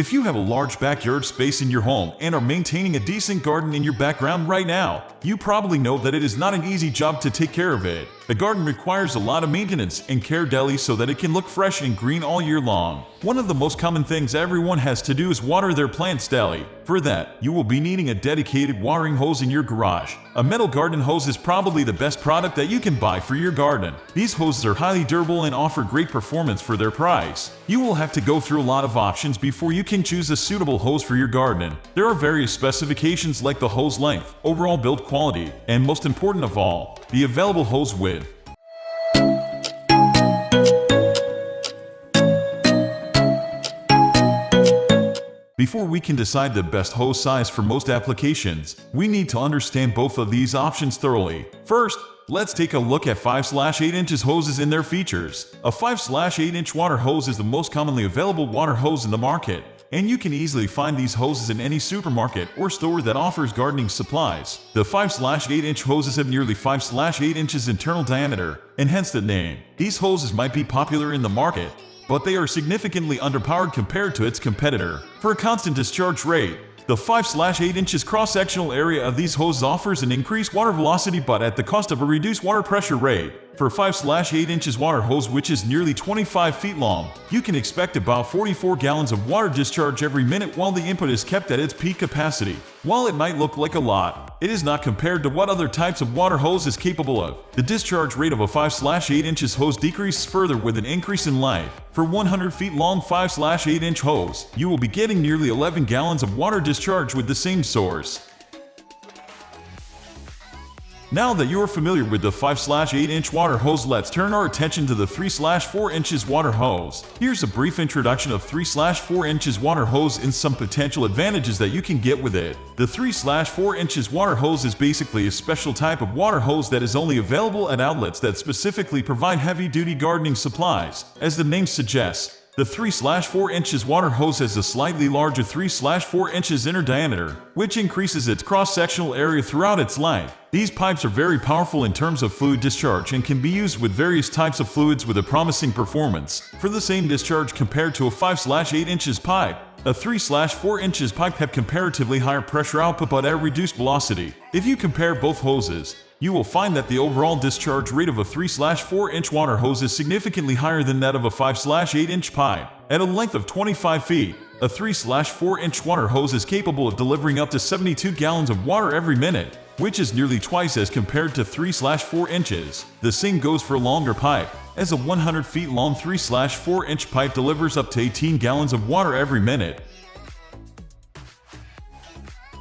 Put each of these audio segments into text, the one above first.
If you have a large backyard space in your home and are maintaining a decent garden in your background right now, you probably know that it is not an easy job to take care of it. A garden requires a lot of maintenance and care daily so that it can look fresh and green all year long. One of the most common things everyone has to do is water their plants daily. For that, you will be needing a dedicated watering hose in your garage. A metal garden hose is probably the best product that you can buy for your garden. These hoses are highly durable and offer great performance for their price. You will have to go through a lot of options before you can choose a suitable hose for your garden. There are various specifications like the hose length, overall build quality, and most important of all, the available hose width. Before we can decide the best hose size for most applications, we need to understand both of these options thoroughly. First, let's take a look at 5/8 inches hoses and their features. A 5/8 inch water hose is the most commonly available water hose in the market, and you can easily find these hoses in any supermarket or store that offers gardening supplies. The 5/8 inch hoses have nearly 5/8 inches internal diameter, and hence the name. These hoses might be popular in the market, but they are significantly underpowered compared to its competitor. For a constant discharge rate, the 5/8 inches cross-sectional area of these hoses offers an increased water velocity but at the cost of a reduced water pressure rate. For a 5/8 inches water hose which is nearly 25 feet long, you can expect about 44 gallons of water discharge every minute while the input is kept at its peak capacity. While it might look like a lot, it is not compared to what other types of water hose is capable of. The discharge rate of a 5/8 inches hose decreases further with an increase in life. For 100 feet long 5/8 inch hose, you will be getting nearly 11 gallons of water discharge with the same source. Now that you are familiar with the 5/8 inch water hose, let's turn our attention to the 3/4 inches water hose. Here's a brief introduction of 3/4 inches water hose and some potential advantages that you can get with it. The 3/4 inches water hose is basically a special type of water hose that is only available at outlets that specifically provide heavy-duty gardening supplies. As the name suggests, the 3/4 inches water hose has a slightly larger 3/4 inches inner diameter, which increases its cross-sectional area throughout its length. These pipes are very powerful in terms of fluid discharge and can be used with various types of fluids with a promising performance. For the same discharge compared to a 5/8 inches pipe, a 3/4 inches pipe have comparatively higher pressure output but at reduced velocity. If you compare both hoses, you will find that the overall discharge rate of a 3/4 inch water hose is significantly higher than that of a 5/8 inch pipe. At a length of 25 feet, a 3/4 inch water hose is capable of delivering up to 72 gallons of water every minute, which is nearly twice as compared to 3/4 inches. The same goes for a longer pipe, as a 100 feet long 3/4 inch pipe delivers up to 18 gallons of water every minute.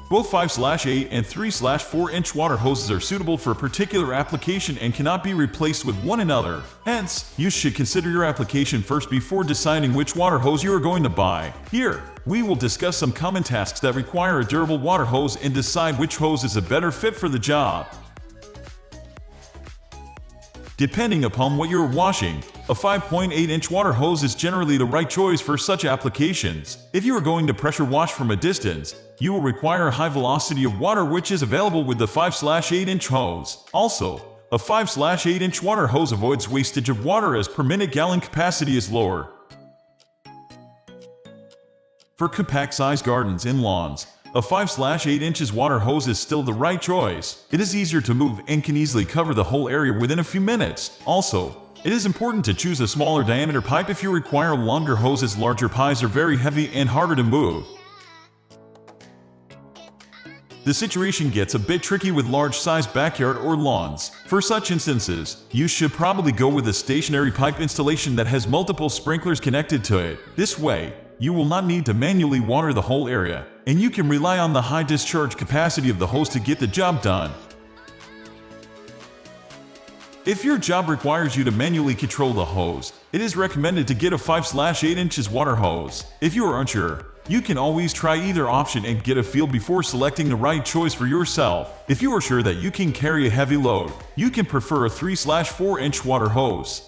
Both 5/8 and 3/4 inch water hoses are suitable for a particular application and cannot be replaced with one another. Hence, you should consider your application first before deciding which water hose you are going to buy. Here, we will discuss some common tasks that require a durable water hose and decide which hose is a better fit for the job. Depending upon what you're washing, a 5.8 inch water hose is generally the right choice for such applications. If you are going to pressure wash from a distance, you will require a high velocity of water which is available with the 5/8 inch hose. Also, a 5/8 inch water hose avoids wastage of water as per minute gallon capacity is lower. For compact-sized gardens and lawns, a 5/8 inches water hose is still the right choice. It is easier to move and can easily cover the whole area within a few minutes. Also, it is important to choose a smaller diameter pipe if you require a longer hose as larger pipes are very heavy and harder to move. The situation gets a bit tricky with large-sized backyard or lawns. For such instances, you should probably go with a stationary pipe installation that has multiple sprinklers connected to it. This way, you will not need to manually water the whole area, and you can rely on the high discharge capacity of the hose to get the job done. If your job requires you to manually control the hose, it is recommended to get a 5/8 inches water hose. If you are unsure, you can always try either option and get a feel before selecting the right choice for yourself. If you are sure that you can carry a heavy load, you can prefer a 3/4 inch water hose.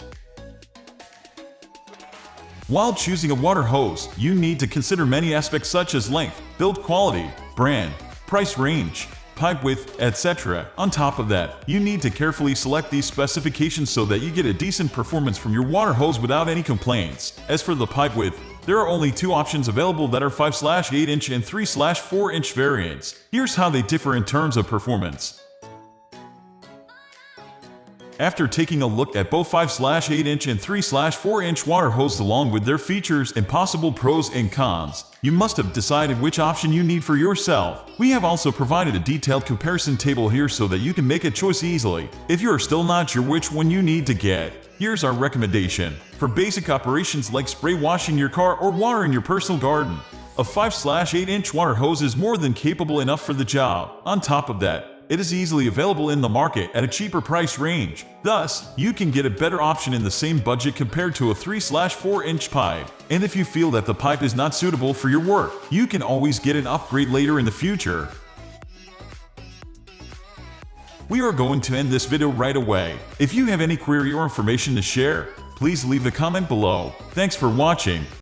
While choosing a water hose, you need to consider many aspects such as length, build quality, brand, price range, pipe width, etc. On top of that, you need to carefully select these specifications so that you get a decent performance from your water hose without any complaints. As for the pipe width, there are only two options available that are 5/8 inch and 3/4 inch variants. Here's how they differ in terms of performance. After taking a look at both 5/8 inch and 3/4 inch water hoses along with their features and possible pros and cons, you must have decided which option you need for yourself. We have also provided a detailed comparison table here so that you can make a choice easily. If you are still not sure which one you need to get, here's our recommendation. For basic operations like spray washing your car or watering your personal garden, a 5/8 inch water hose is more than capable enough for the job. On top of that, it is easily available in the market at a cheaper price range. Thus, you can get a better option in the same budget compared to a 3/4 inch pipe. And if you feel that the pipe is not suitable for your work, you can always get an upgrade later in the future. We are going to end this video right away. If you have any query or information to share, please leave a comment below. Thanks for watching.